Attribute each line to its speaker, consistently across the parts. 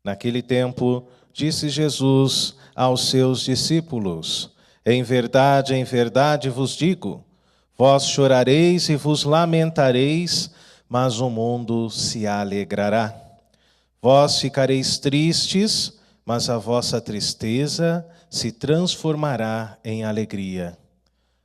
Speaker 1: Naquele tempo, disse Jesus aos seus discípulos: em verdade vos digo, vós chorareis e vos lamentareis, mas o mundo se alegrará. Vós ficareis tristes, mas a vossa tristeza se transformará em alegria.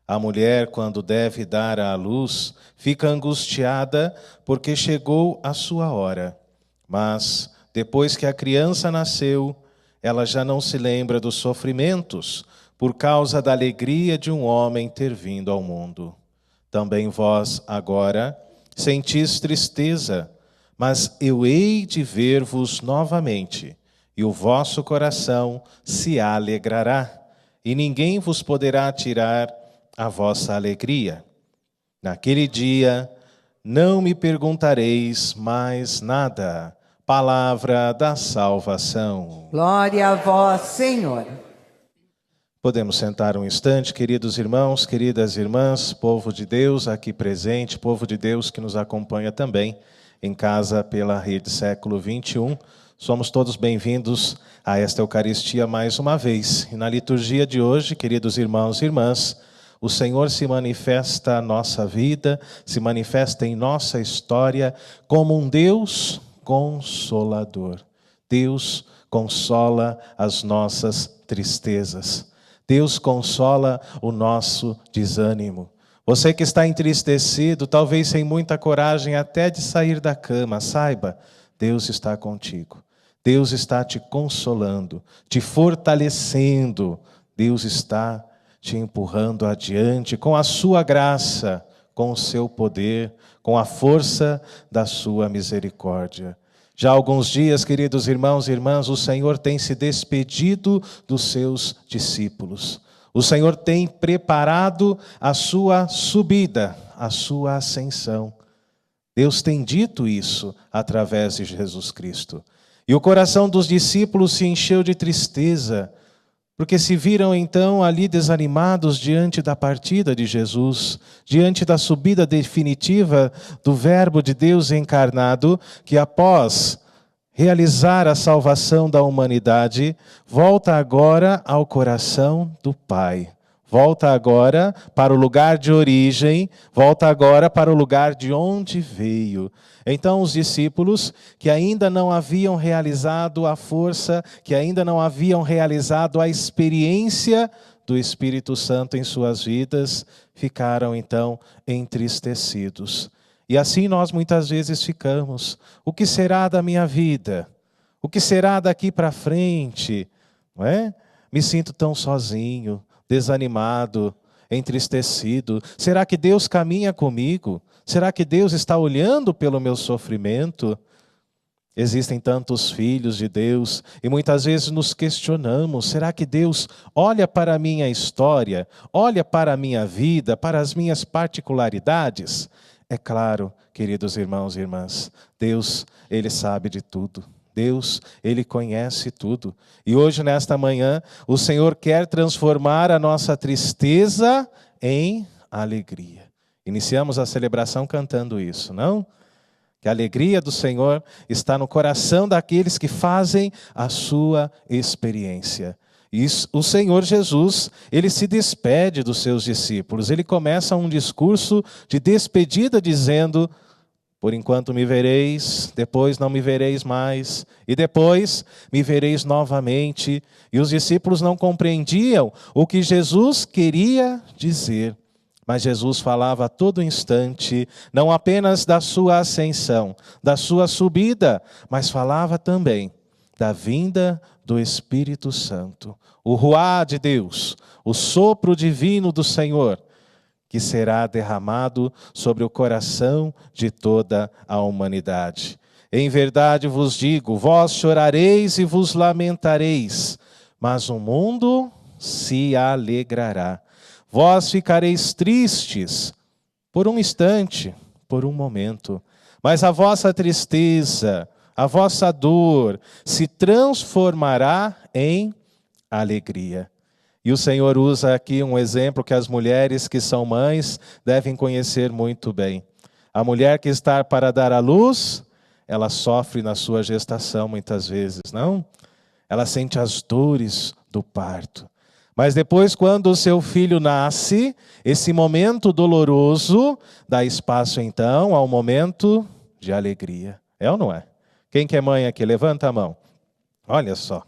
Speaker 1: A mulher, quando deve dar à luz, fica angustiada, porque chegou a sua hora. Mas, depois que a criança nasceu, ela já não se lembra dos sofrimentos, por causa da alegria de um homem ter vindo ao mundo. Também vós, agora, sentis tristeza, mas eu hei de ver-vos novamente, e o vosso coração se alegrará, e ninguém vos poderá tirar a vossa alegria. Naquele dia, não me perguntareis mais nada. Palavra da salvação.
Speaker 2: Glória a vós, Senhor.
Speaker 1: Podemos sentar um instante, queridos irmãos, queridas irmãs, povo de Deus aqui presente, povo de Deus que nos acompanha também em casa pela Rede Século XXI. Somos todos bem-vindos a esta Eucaristia mais uma vez. E na liturgia de hoje, queridos irmãos e irmãs, o Senhor se manifesta na nossa vida, se manifesta em nossa história como um Deus consolador. Deus consola as nossas tristezas. Deus consola o nosso desânimo. Você que está entristecido, talvez sem muita coragem até de sair da cama, saiba, Deus está contigo. Deus está te consolando, te fortalecendo. Deus está te empurrando adiante com a sua graça, com o seu poder, com a força da sua misericórdia. Já há alguns dias, queridos irmãos e irmãs, o Senhor tem se despedido dos seus discípulos. O Senhor tem preparado a sua subida, a sua ascensão. Deus tem dito isso através de Jesus Cristo. E o coração dos discípulos se encheu de tristeza, porque se viram então ali desanimados diante da partida de Jesus, diante da subida definitiva do Verbo de Deus encarnado, que após realizar a salvação da humanidade, volta agora ao coração do Pai. Volta agora para o lugar de origem, volta agora para o lugar de onde veio. Então os discípulos, que ainda não haviam realizado a força, que ainda não haviam realizado a experiência do Espírito Santo em suas vidas, ficaram então entristecidos. E assim nós muitas vezes ficamos. O que será da minha vida? O que será daqui para frente? Não é? Me sinto tão sozinho, desanimado, entristecido. Será que Deus caminha comigo? Será que Deus está olhando pelo meu sofrimento? Existem tantos filhos de Deus e muitas vezes nos questionamos, será que Deus olha para a minha história, olha para a minha vida, para as minhas particularidades? É claro, queridos irmãos e irmãs, Deus, Ele sabe de tudo. Deus, Ele conhece tudo. E hoje, nesta manhã, o Senhor quer transformar a nossa tristeza em alegria. Iniciamos a celebração cantando isso, não? Que a alegria do Senhor está no coração daqueles que fazem a sua experiência. E o Senhor Jesus, Ele se despede dos seus discípulos. Ele começa um discurso de despedida dizendo: por enquanto me vereis, depois não me vereis mais, e depois me vereis novamente. E os discípulos não compreendiam o que Jesus queria dizer. Mas Jesus falava a todo instante, não apenas da sua ascensão, da sua subida, mas falava também da vinda do Espírito Santo. O ruá de Deus, o sopro divino do Senhor, que será derramado sobre o coração de toda a humanidade. Em verdade vos digo, vós chorareis e vos lamentareis, mas o mundo se alegrará. Vós ficareis tristes por um instante, por um momento, mas a vossa tristeza, a vossa dor se transformará em alegria. E o Senhor usa aqui um exemplo que as mulheres que são mães devem conhecer muito bem. A mulher que está para dar à luz, ela sofre na sua gestação muitas vezes, não? Ela sente as dores do parto. Mas depois, quando o seu filho nasce, esse momento doloroso dá espaço então ao momento de alegria. É ou não é? Quem que é mãe aqui? Levanta a mão. Olha só,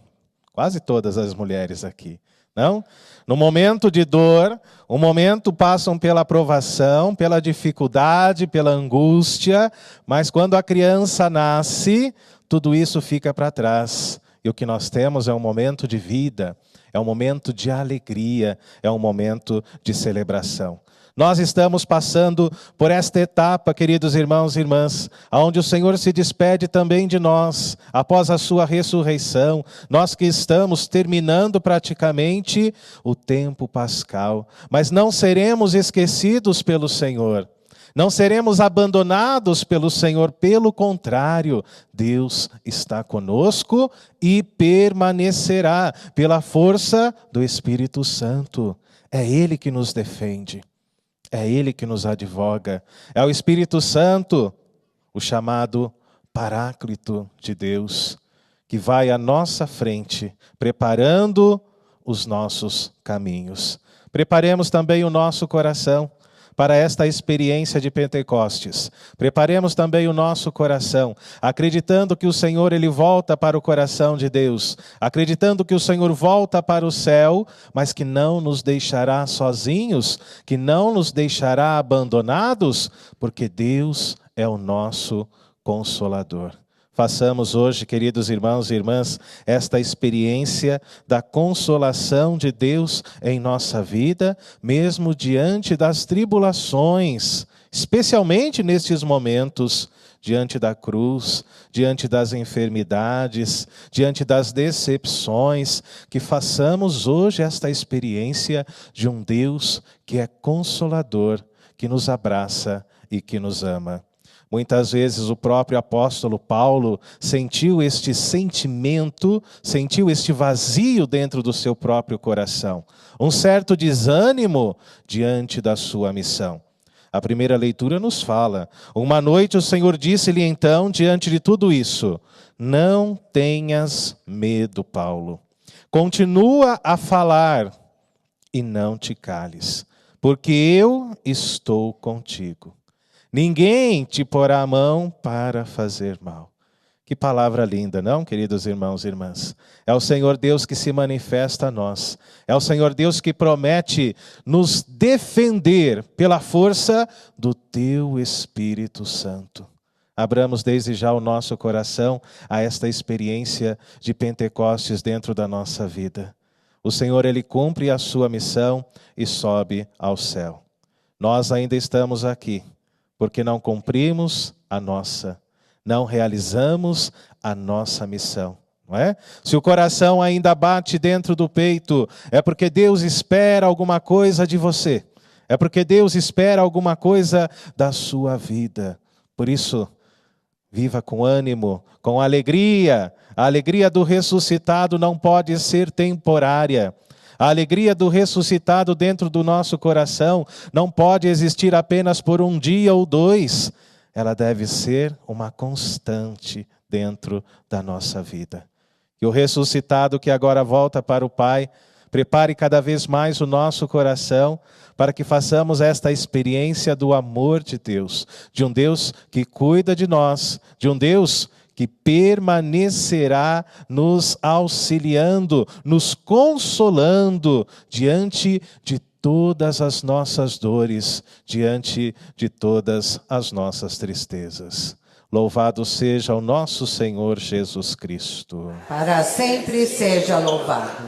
Speaker 1: quase todas as mulheres aqui, não? No momento de dor, o momento passam pela provação, pela dificuldade, pela angústia, mas quando a criança nasce, tudo isso fica para trás. E o que nós temos é um momento de vida, é um momento de alegria, é um momento de celebração. Nós estamos passando por esta etapa, queridos irmãos e irmãs, onde o Senhor se despede também de nós, após a sua ressurreição, nós que estamos terminando praticamente o tempo pascal, mas não seremos esquecidos pelo Senhor. Não seremos abandonados pelo Senhor, pelo contrário, Deus está conosco e permanecerá pela força do Espírito Santo. É Ele que nos defende, é Ele que nos advoga, é o Espírito Santo, o chamado Paráclito de Deus, que vai à nossa frente, preparando os nossos caminhos. Preparemos também o nosso coração para esta experiência de Pentecostes. Preparemos também o nosso coração, acreditando que o Senhor ele volta para o coração de Deus, acreditando que o Senhor volta para o céu, mas que não nos deixará sozinhos, que não nos deixará abandonados, porque Deus é o nosso Consolador. Façamos hoje, queridos irmãos e irmãs, esta experiência da consolação de Deus em nossa vida, mesmo diante das tribulações, especialmente nestes momentos, diante da cruz, diante das enfermidades, diante das decepções, que façamos hoje esta experiência de um Deus que é consolador, que nos abraça e que nos ama. Muitas vezes o próprio apóstolo Paulo sentiu este sentimento, sentiu este vazio dentro do seu próprio coração. Um certo desânimo diante da sua missão. A primeira leitura nos fala: uma noite o Senhor disse-lhe então, diante de tudo isso: não tenhas medo, Paulo. Continua a falar e não te cales, porque eu estou contigo. Ninguém te porá a mão para fazer mal. Que palavra linda, não, queridos irmãos e irmãs? É o Senhor Deus que se manifesta a nós. É o Senhor Deus que promete nos defender pela força do teu Espírito Santo. Abramos desde já o nosso coração a esta experiência de Pentecostes dentro da nossa vida. O Senhor, Ele cumpre a sua missão e sobe ao céu. Nós ainda estamos aqui, porque não cumprimos a nossa, não realizamos a nossa missão, não é? Se o coração ainda bate dentro do peito, é porque Deus espera alguma coisa de você, é porque Deus espera alguma coisa da sua vida. Por isso, viva com ânimo, com alegria. A alegria do ressuscitado não pode ser temporária. A alegria do ressuscitado dentro do nosso coração não pode existir apenas por um dia ou dois. Ela deve ser uma constante dentro da nossa vida. E o ressuscitado que agora volta para o Pai, prepare cada vez mais o nosso coração para que façamos esta experiência do amor de Deus, de um Deus que cuida de nós, de um Deus que permanecerá nos auxiliando, nos consolando diante de todas as nossas dores, diante de todas as nossas tristezas. Louvado seja o nosso Senhor Jesus Cristo.
Speaker 2: Para sempre seja louvado.